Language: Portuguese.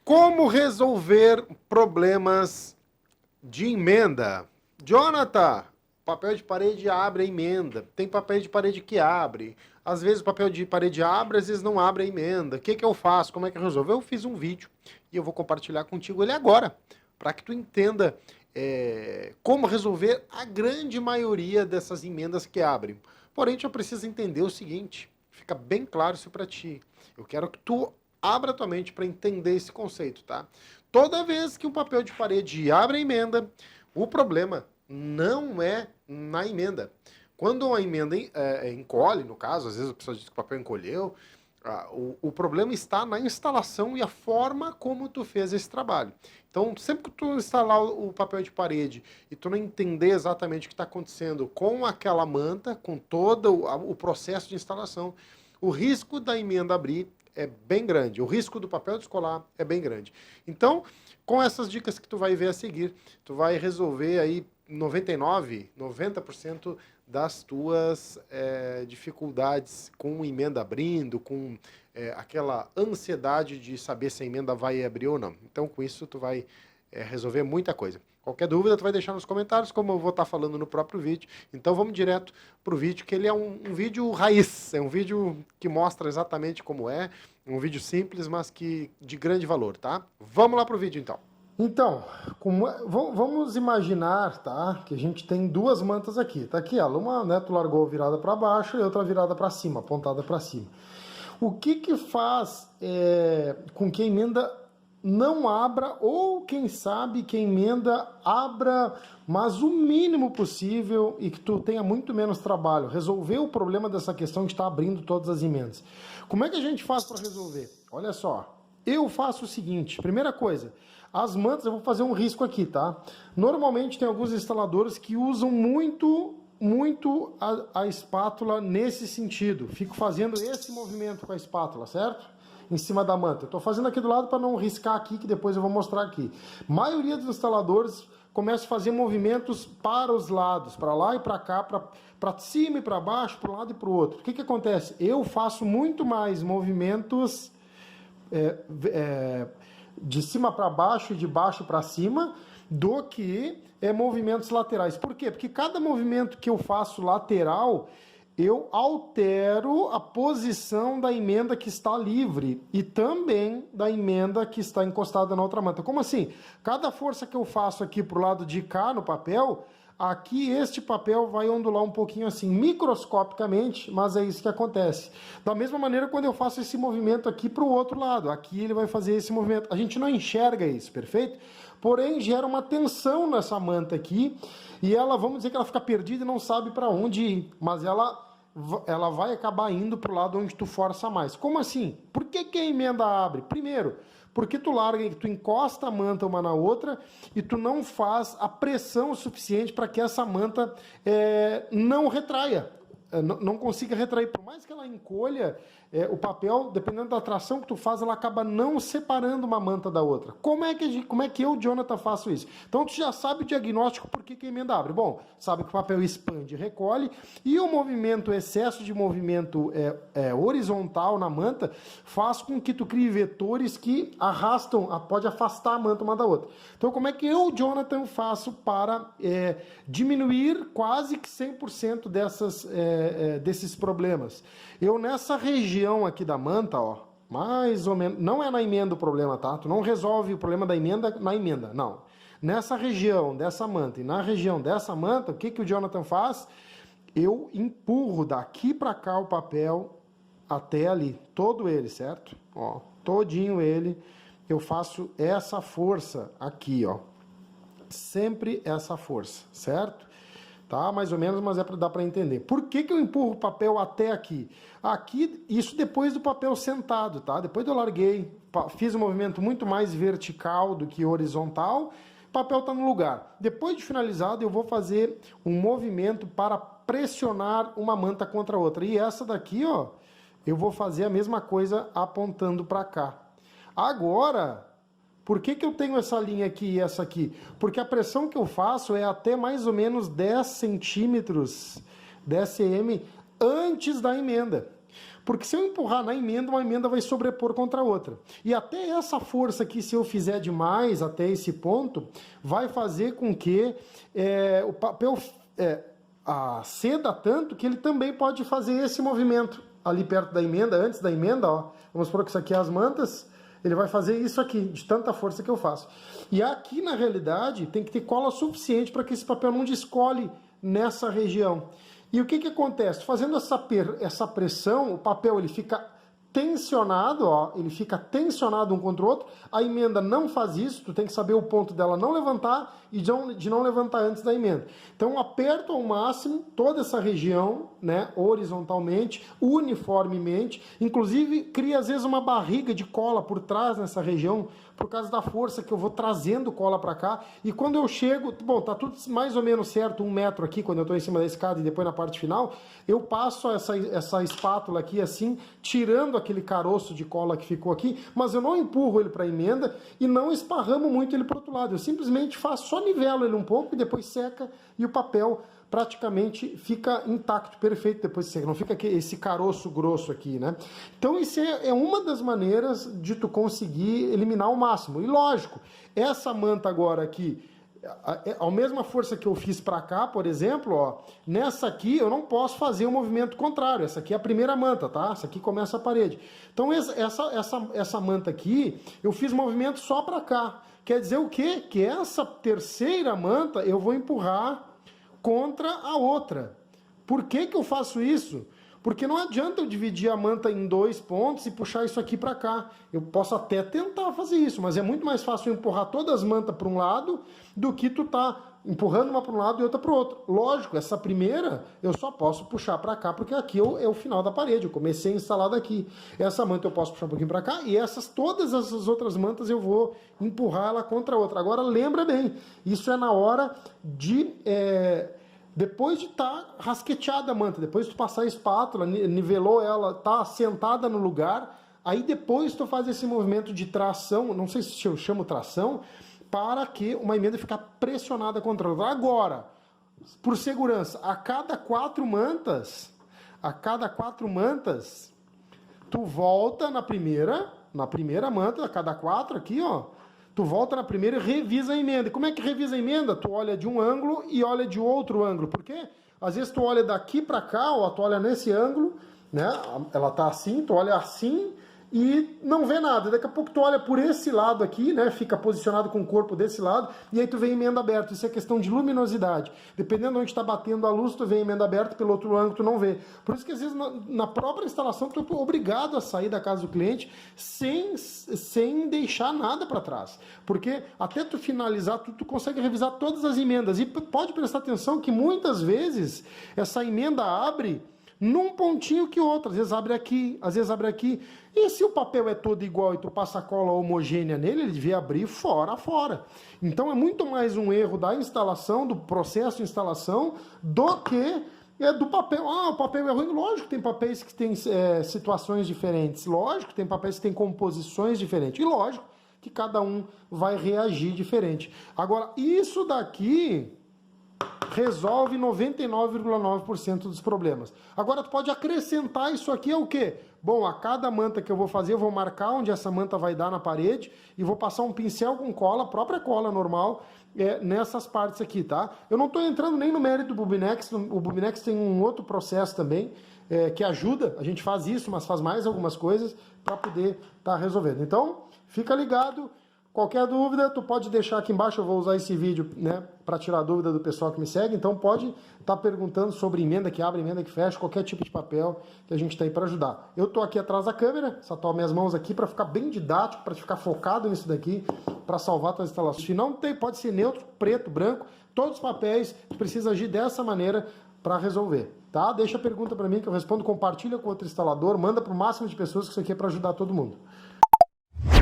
Como resolver problemas de emenda? Jonathan, papel de parede abre a emenda. Tem papel de parede que abre. Às vezes o papel de parede abre, às vezes não abre a emenda. O que eu faço? Como é que eu resolvo? Eu fiz um vídeo e eu vou compartilhar contigo ele agora, para que tu entenda como resolver a grande maioria dessas emendas que abrem. Porém, tu precisa entender o seguinte, fica bem claro isso para ti. Eu quero que tu abra tua mente para entender esse conceito, tá? Toda vez que um papel de parede abre a emenda, o problema não é na emenda. Quando a emenda encolhe, no caso, às vezes a pessoa diz que o papel encolheu, o problema está na instalação e a forma como tu fez esse trabalho. Então, sempre que tu instalar o papel de parede e tu não entender exatamente o que está acontecendo com aquela manta, com todo o processo de instalação, o risco da emenda abrir é bem grande. O risco do papel descolar é bem grande. Então, com essas dicas que tu vai ver a seguir, tu vai resolver aí 90% das tuas dificuldades com emenda abrindo, com aquela ansiedade de saber se a emenda vai abrir ou não. Então, com isso, tu vai resolver muita coisa. Qualquer dúvida, tu vai deixar nos comentários, como eu vou estar falando no próprio vídeo. Então, vamos direto para o vídeo, que ele é um vídeo raiz. É um vídeo que mostra exatamente como é. Um vídeo simples, mas que de grande valor, tá? Vamos lá para o vídeo, então. Então, vamos imaginar, tá, que a gente tem duas mantas aqui. Tá aqui, ó, uma, né, tu largou virada para baixo e outra virada para cima, apontada para cima. O que faz com que a emenda não abra, ou quem sabe que a emenda abra, mas o mínimo possível e que tu tenha muito menos trabalho? Resolver o problema dessa questão de estar abrindo todas as emendas. Como é que a gente faz para resolver? Olha só, eu faço o seguinte, primeira coisa, as mantas, eu vou fazer um risco aqui, tá? Normalmente tem alguns instaladores que usam muito a espátula nesse sentido. Fico fazendo esse movimento com a espátula, certo? Em cima da manta. Eu tô fazendo aqui do lado para não riscar aqui, que depois eu vou mostrar aqui. A maioria dos instaladores começa a fazer movimentos para os lados, para lá e para cá, para cima e para baixo, para um lado e para o outro. O que acontece? Eu faço muito mais movimentos de cima para baixo e de baixo para cima do que movimentos laterais. Por quê? Porque cada movimento que eu faço lateral, eu altero a posição da emenda que está livre e também da emenda que está encostada na outra manta. Como assim? Cada força que eu faço aqui para o lado de cá no papel, aqui este papel vai ondular um pouquinho assim, microscopicamente, mas é isso que acontece. Da mesma maneira, quando eu faço esse movimento aqui para o outro lado, aqui ele vai fazer esse movimento. A gente não enxerga isso, perfeito? Porém, gera uma tensão nessa manta aqui, e ela, vamos dizer que ela fica perdida e não sabe para onde ir, mas ela vai acabar indo para o lado onde tu força mais. Como assim? Por que a emenda abre? Primeiro, porque tu larga, tu encosta a manta uma na outra e tu não faz a pressão suficiente para que essa manta não retraia, não consiga retrair. Por mais que ela encolha, o papel, dependendo da tração que tu faz, ela acaba não separando uma manta da outra. Como é que eu, Jonathan, faço isso? Então tu já sabe o diagnóstico por que a emenda abre. Bom, sabe que o papel expande e recolhe, e o movimento, o excesso de movimento horizontal na manta faz com que tu crie vetores que arrastam, pode afastar a manta uma da outra. Então como é que eu, Jonathan, faço para diminuir quase que 100% desses problemas? Eu, nessa região aqui da manta, ó, mais ou menos, não é na emenda o problema, tá? Tu não resolve o problema da emenda na emenda, não. Nessa região dessa manta e na região dessa manta, o que o Jonathan faz? Eu empurro daqui para cá o papel até ali, todo ele, certo? Ó, todinho ele, eu faço essa força aqui, ó. Sempre essa força, certo? Tá, mais ou menos, mas dá para entender. Por que eu empurro o papel até aqui? Aqui, isso depois do papel sentado, tá? Depois eu larguei, fiz um movimento muito mais vertical do que horizontal, o papel está no lugar. Depois de finalizado, eu vou fazer um movimento para pressionar uma manta contra a outra. E essa daqui, ó, eu vou fazer a mesma coisa apontando para cá. Agora, por que eu tenho essa linha aqui e essa aqui? Porque a pressão que eu faço é até mais ou menos 10 centímetros, 10 cm, antes da emenda. Porque se eu empurrar na emenda, uma emenda vai sobrepor contra a outra. E até essa força aqui, se eu fizer demais até esse ponto, vai fazer com que o papel ceda tanto que ele também pode fazer esse movimento ali perto da emenda, antes da emenda, ó. Vamos supor que isso aqui é as mantas, ele vai fazer isso aqui, de tanta força que eu faço. E aqui, na realidade, tem que ter cola suficiente para que esse papel não descole nessa região. E o que acontece? Fazendo essa pressão, o papel ele fica tensionado, ó, ele fica tensionado um contra o outro. A emenda não faz isso, tu tem que saber o ponto dela não levantar e de não levantar antes da emenda. Então eu aperto ao máximo toda essa região, né, horizontalmente, uniformemente, inclusive cria às vezes uma barriga de cola por trás nessa região, por causa da força que eu vou trazendo cola para cá, e quando eu chego, bom, tá tudo mais ou menos certo, 1 metro aqui, quando eu estou em cima da escada e depois na parte final, eu passo essa espátula aqui assim, tirando aquele caroço de cola que ficou aqui, mas eu não empurro ele para a emenda e não esparramo muito ele para o outro lado, eu simplesmente faço, só nivelo ele um pouco e depois seca e o papel praticamente fica intacto, perfeito depois de seca, não fica esse caroço grosso aqui, né? Então isso é uma das maneiras de tu conseguir eliminar o máximo. E lógico, essa manta agora aqui, a mesma força que eu fiz para cá, por exemplo, ó, nessa aqui eu não posso fazer o movimento contrário. Essa aqui é a primeira manta, tá? Essa aqui começa a parede. Então essa manta aqui, eu fiz movimento só para cá. Quer dizer o quê? Que essa terceira manta eu vou empurrar contra a outra. Por que eu faço isso? Porque não adianta eu dividir a manta em 2 pontos e puxar isso aqui para cá. Eu posso até tentar fazer isso, mas é muito mais fácil eu empurrar todas as mantas para um lado do que tu tá empurrando uma para um lado e outra para o outro. Lógico, essa primeira eu só posso puxar para cá porque aqui é o final da parede. Eu comecei a instalar daqui. Essa manta eu posso puxar um pouquinho para cá e todas essas outras mantas eu vou empurrar ela contra a outra. Agora lembra bem, isso é na hora de... depois de estar rasqueteada a manta, depois de tu passar a espátula, nivelou ela, tá sentada no lugar, aí depois tu faz esse movimento de tração, não sei se eu chamo tração, para que uma emenda fique pressionada contra a outra. Agora, por segurança, a cada 4 mantas, tu volta na primeira manta, a cada 4 aqui, ó, tu volta na primeira e revisa a emenda. E como é que revisa a emenda? Tu olha de um ângulo e olha de outro ângulo. Por quê? Às vezes tu olha daqui para cá, ó, tu olha nesse ângulo, né? Ela tá assim, tu olha assim e não vê nada. Daqui a pouco tu olha por esse lado aqui, né? Fica posicionado com o corpo desse lado e aí tu vê a emenda aberta. Isso é questão de luminosidade. Dependendo de onde está batendo a luz, tu vê a emenda aberta, pelo outro ângulo tu não vê. Por isso que às vezes na própria instalação tu é obrigado a sair da casa do cliente sem deixar nada para trás. Porque até tu finalizar, tu consegue revisar todas as emendas. E pode prestar atenção que muitas vezes essa emenda abre num pontinho que outro, às vezes abre aqui, às vezes abre aqui. E se o papel é todo igual e tu passa cola homogênea nele, ele devia abrir fora a fora. Então é muito mais um erro da instalação, do processo de instalação, do que do papel. Ah, o papel é ruim. Lógico que tem papéis que têm situações diferentes. Lógico que tem papéis que têm composições diferentes. E lógico que cada um vai reagir diferente. Agora, isso daqui resolve 99,9% dos problemas. Agora, tu pode acrescentar isso aqui é o quê? Bom, a cada manta que eu vou fazer, eu vou marcar onde essa manta vai dar na parede e vou passar um pincel com cola, própria cola normal, nessas partes aqui, tá? Eu não estou entrando nem no mérito do Bubinex, o Bubinex tem um outro processo também, que ajuda, a gente faz isso, mas faz mais algumas coisas para poder estar resolvendo. Então, fica ligado. Qualquer dúvida, tu pode deixar aqui embaixo, eu vou usar esse vídeo, né, para tirar a dúvida do pessoal que me segue, então pode estar perguntando sobre emenda que abre, emenda que fecha, qualquer tipo de papel que a gente está aí para ajudar. Eu tô aqui atrás da câmera, só tô minhas mãos aqui para ficar bem didático, para ficar focado nisso daqui, para salvar tuas instalações. Se não tem, pode ser neutro, preto, branco, todos os papéis, tu precisa agir dessa maneira para resolver, tá? Deixa a pergunta para mim que eu respondo, compartilha com outro instalador, manda para o máximo de pessoas que isso aqui é para ajudar todo mundo.